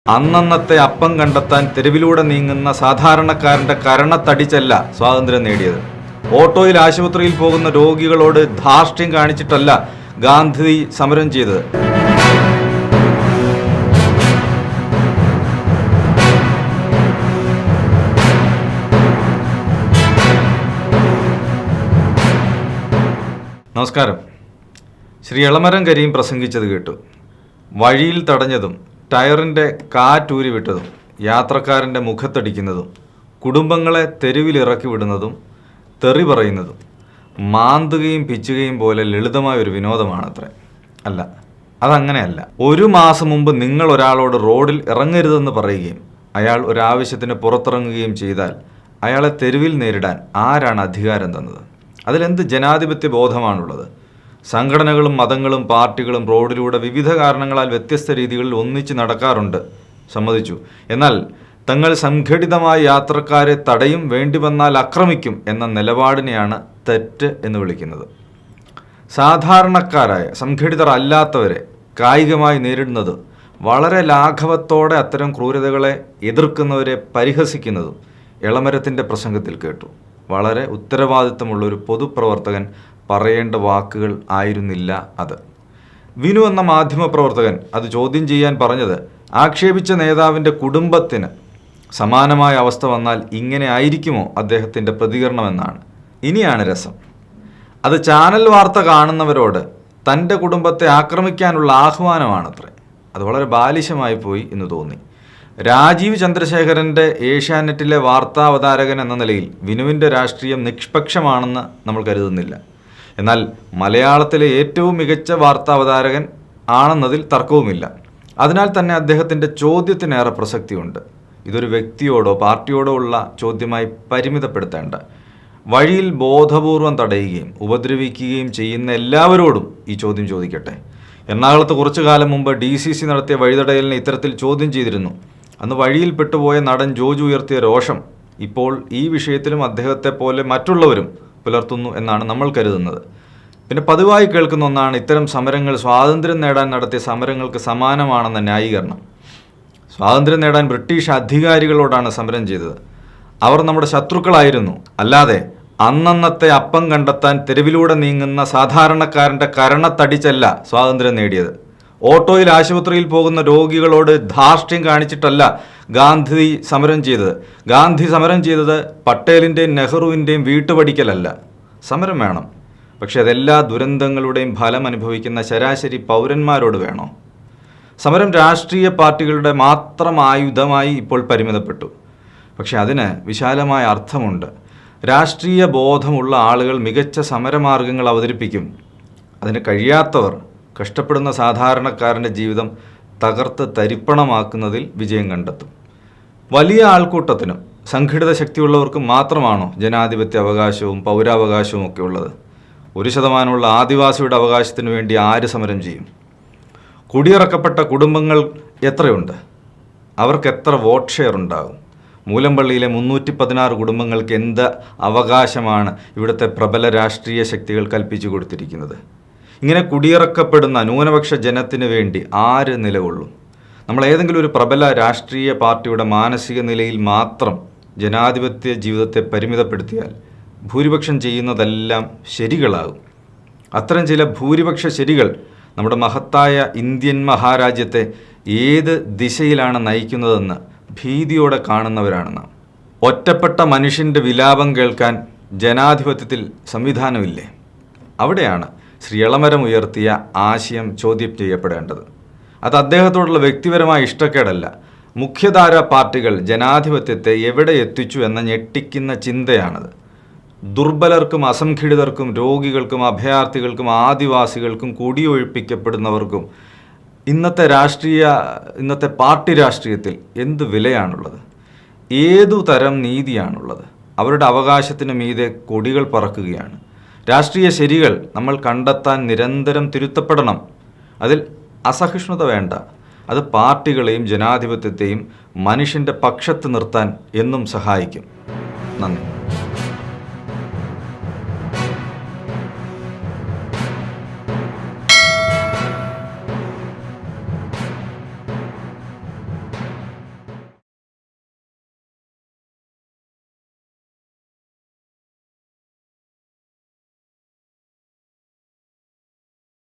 അന്നന്നത്തെ അപ്പം കണ്ടെത്താൻ തെരുവിലൂടെ നീങ്ങുന്ന സാധാരണക്കാരന്റെ കരണത്തടിച്ചല്ല സ്വാതന്ത്ര്യം നേടിയത്. ഓട്ടോയിൽ ആശുപത്രിയിൽ പോകുന്ന രോഗികളോട് ധാർഷ്ട്യം കാണിച്ചിട്ടല്ല ഗാന്ധി സമരം ചെയ്തത്. നമസ്കാരം. ശ്രീ എളമരം കരീം പ്രസംഗിച്ചത് കേട്ടു. വഴിയിൽ തടഞ്ഞതും ടയറിൻ്റെ കാറ്റൂരി വിട്ടതും യാത്രക്കാരൻ്റെ മുഖത്തടിക്കുന്നതും കുടുംബങ്ങളെ തെരുവിലിറക്കി വിടുന്നതും തെറി പറയുന്നതും മാന്തുകയും പിച്ചുകയും പോലെ ലളിതമായ ഒരു വിനോദമാണത്രേ. അല്ല, അതങ്ങനെയല്ല. ഒരു മാസം മുമ്പ് നിങ്ങൾ ഒരാളോട് റോഡിൽ ഇറങ്ങരുതെന്ന് പറയുകയും അയാൾ ഒരാവശ്യത്തിന് പുറത്തിറങ്ങുകയും ചെയ്താൽ അയാളെ തെരുവിൽ നേരിടാൻ ആരാണ് അധികാരം തന്നത്? അതിലെന്ത് ജനാധിപത്യ ബോധമാണുള്ളത്? സംഘടനകളും മതങ്ങളും പാർട്ടികളും റോഡിലൂടെ വിവിധ കാരണങ്ങളാൽ വ്യത്യസ്ത രീതികളിൽ ഒന്നിച്ച് നടക്കാറുണ്ട്, സമ്മതിച്ചു. എന്നാൽ തങ്ങൾ സംഘടിതമായ യാത്രക്കാരെ തടയും, വേണ്ടി വന്നാൽ ആക്രമിക്കും എന്ന നിലപാടിനെയാണ് തെറ്റ് എന്ന് വിളിക്കുന്നത്. സാധാരണക്കാരായ സംഘടിതർ അല്ലാത്തവരെ കായികമായി നേരിടുന്നത്, വളരെ ലാഘവത്തോടെ അത്തരം ക്രൂരതകളെ എതിർക്കുന്നവരെ പരിഹസിക്കുന്നതും എളമരത്തിൻ്റെ പ്രസംഗത്തിൽ കേട്ടു. വളരെ ഉത്തരവാദിത്തമുള്ളൊരു പൊതുപ്രവർത്തകൻ പറയേണ്ട വാക്കുകൾ ആയിരുന്നില്ല അത്. വിനു എന്ന മാധ്യമപ്രവർത്തകൻ അത് ചോദ്യം ചെയ്യാൻ പറഞ്ഞത്, ആക്ഷേപിച്ച നേതാവിൻ്റെ കുടുംബത്തിന് സമാനമായ അവസ്ഥ വന്നാൽ ഇങ്ങനെ ആയിരിക്കുമോ അദ്ദേഹത്തിൻ്റെ പ്രതികരണമെന്നാണ്. ഇനിയാണ് രസം. അത് ചാനൽ വാർത്ത കാണുന്നവരോട് തൻ്റെ കുടുംബത്തെ ആക്രമിക്കാനുള്ള ആഹ്വാനമാണത്രേ. അത് വളരെ ബാലിശമായി പോയി എന്ന് തോന്നി. രാജീവ് ചന്ദ്രശേഖരൻ്റെ ഏഷ്യാനെറ്റിലെ വാർത്താവതാരകൻ എന്ന നിലയിൽ വിനുവിൻ്റെ രാഷ്ട്രീയം നിഷ്പക്ഷമാണെന്ന് നമ്മൾ കരുതുന്നില്ല. എന്നാൽ മലയാളത്തിലെ ഏറ്റവും മികച്ച വാർത്താവതാരകൻ ആണെന്നതിൽ തർക്കവുമില്ല. അതിനാൽ തന്നെ അദ്ദേഹത്തിൻ്റെ ചോദ്യത്തിനേറെ പ്രസക്തിയുണ്ട്. ഇതൊരു വ്യക്തിയോടോ പാർട്ടിയോടോ ഉള്ള ചോദ്യമായി പരിമിതപ്പെടുത്തേണ്ട. വഴിയിൽ ബോധപൂർവം തടയുകയും ഉപദ്രവിക്കുകയും ചെയ്യുന്ന എല്ലാവരോടും ഈ ചോദ്യം ചോദിക്കട്ടെ. എറണാകുളത്ത് കുറച്ചു കാലം മുമ്പ് DCC നടത്തിയ വഴിതടയലിനെ ഇത്തരത്തിൽ ചോദ്യം ചെയ്തിരുന്നു. അന്ന് വഴിയിൽ പെട്ടുപോയ നടൻ ജോജു ഉയർത്തിയ രോഷം ഇപ്പോൾ ഈ വിഷയത്തിലും അദ്ദേഹത്തെ പോലെ മറ്റുള്ളവരും പുലർത്തുന്നു എന്നാണ് നമ്മൾ കരുതുന്നത്. പിന്നെ പതിവായി കേൾക്കുന്ന ഒന്നാണ് ഇത്തരം സമരങ്ങൾ സ്വാതന്ത്ര്യം നേടാൻ നടത്തിയ സമരങ്ങൾക്ക് സമാനമാണെന്ന ന്യായീകരണം. സ്വാതന്ത്ര്യം നേടാൻ ബ്രിട്ടീഷ് അധികാരികളോടാണ് സമരം ചെയ്തത്. അവർ നമ്മുടെ ശത്രുക്കളായിരുന്നു. അല്ലാതെ അന്നന്നത്തെ അപ്പം കണ്ടെത്താൻ തെരുവിലൂടെ നീങ്ങുന്ന സാധാരണക്കാരൻ്റെ കരണത്തടിച്ചല്ല സ്വാതന്ത്ര്യം നേടിയത്. ഓട്ടോയിൽ ആശുപത്രിയിൽ പോകുന്ന രോഗികളോട് ധാർഷ്ട്യം കാണിച്ചിട്ടല്ല ഗാന്ധി സമരം ചെയ്തത്. ഗാന്ധി സമരം ചെയ്തത് പട്ടേലിൻ്റെയും നെഹ്റുവിൻ്റെയും വീട്ടുപടിക്കലല്ല. സമരം വേണം, പക്ഷെ അതെല്ലാ ദുരന്തങ്ങളുടെയും ഫലം അനുഭവിക്കുന്ന ശരാശരി പൗരന്മാരോട് വേണോ? സമരം രാഷ്ട്രീയ പാർട്ടികളുടെ മാത്രം ആയുധമായി ഇപ്പോൾ പരിമിതപ്പെട്ടു. പക്ഷെ അതിന് വിശാലമായ അർത്ഥമുണ്ട്. രാഷ്ട്രീയ ബോധമുള്ള ആളുകൾ മികച്ച സമരമാർഗങ്ങൾ അവതരിപ്പിക്കും. അതിന് കഴിയാത്തവർ കഷ്ടപ്പെടുന്ന സാധാരണക്കാരൻ്റെ ജീവിതം തകർത്ത് തരിപ്പണമാക്കുന്നതിൽ വിജയം കണ്ടെത്തും. വലിയ ആൾക്കൂട്ടത്തിനും സംഘടിത ശക്തിയുള്ളവർക്കും മാത്രമാണോ ജനാധിപത്യ അവകാശവും പൗരാവകാശവും ഒക്കെ ഉള്ളത്? 1% ആദിവാസിയുടെ അവകാശത്തിനു വേണ്ടി ആര് സമരം ചെയ്യും? കുടിയിറക്കപ്പെട്ട കുടുംബങ്ങൾ എത്രയുണ്ട്? അവർക്ക് എത്ര വോട്ട് ഷെയർ ഉണ്ടാകും? മൂലമ്പള്ളിയിലെ 316 കുടുംബങ്ങൾക്ക് എന്ത് അവകാശമാണ് ഇവിടുത്തെ പ്രബല രാഷ്ട്രീയ ശക്തികൾ കൽപ്പിച്ചു കൊടുത്തിരിക്കുന്നത്? ഇങ്ങനെ കുടിയിറക്കപ്പെടുന്ന ന്യൂനപക്ഷ ജനത്തിന് വേണ്ടി ആര് നിലകൊള്ളും? നമ്മൾ ഏതെങ്കിലും ഒരു പ്രബല രാഷ്ട്രീയ പാർട്ടിയുടെ മാനസിക നിലയിൽ മാത്രം ജനാധിപത്യ ജീവിതത്തെ പരിമിതപ്പെടുത്തിയാൽ ഭൂരിപക്ഷം ചെയ്യുന്നതെല്ലാം ശരികളാകും. അത്തരം ചില ഭൂരിപക്ഷ ശരികൾ നമ്മുടെ മഹത്തായ ഇന്ത്യൻ മഹാരാജ്യത്തെ ഏത് ദിശയിലാണ് നയിക്കുന്നതെന്ന് ഭീതിയോടെ കാണുന്നവരാണ് നാം. ഒറ്റപ്പെട്ട മനുഷ്യൻ്റെ വിലാപം കേൾക്കാൻ ജനാധിപത്യത്തിൽ സംവിധാനമില്ലേ? അവിടെയാണ് ശ്രീ എളമരം ഉയർത്തിയ ആശയം ചോദ്യം ചെയ്യപ്പെടേണ്ടത്. അത് അദ്ദേഹത്തോടുള്ള വ്യക്തിപരമായ ഇഷ്ടക്കേടല്ല. മുഖ്യധാര പാർട്ടികൾ ജനാധിപത്യത്തെ എവിടെ എത്തിച്ചു എന്ന ഞെട്ടിക്കുന്ന ചിന്തയാണത്. ദുർബലർക്കും അസംഘടിതർക്കും രോഗികൾക്കും അഭയാർത്ഥികൾക്കും ആദിവാസികൾക്കും കുടിയൊഴിപ്പിക്കപ്പെടുന്നവർക്കും ഇന്നത്തെ പാർട്ടി രാഷ്ട്രീയത്തിൽ എന്ത് വിലയാണുള്ളത്? ഏതു തരം നീതിയാണുള്ളത്? അവരുടെ അവകാശത്തിന് മീതെ കൊടികൾ പറക്കുകയാണ്. രാഷ്ട്രീയ ശരികൾ നമ്മൾ കണ്ടെത്താൻ നിരന്തരം തിരുത്തപ്പെടണം. അതിൽ അസഹിഷ്ണുത വേണ്ട. അത് പാർട്ടികളെയും ജനാധിപത്യത്തെയും മനുഷ്യൻ്റെ പക്ഷത്ത് നിർത്താൻ എന്നും സഹായിക്കും. നന്ദി.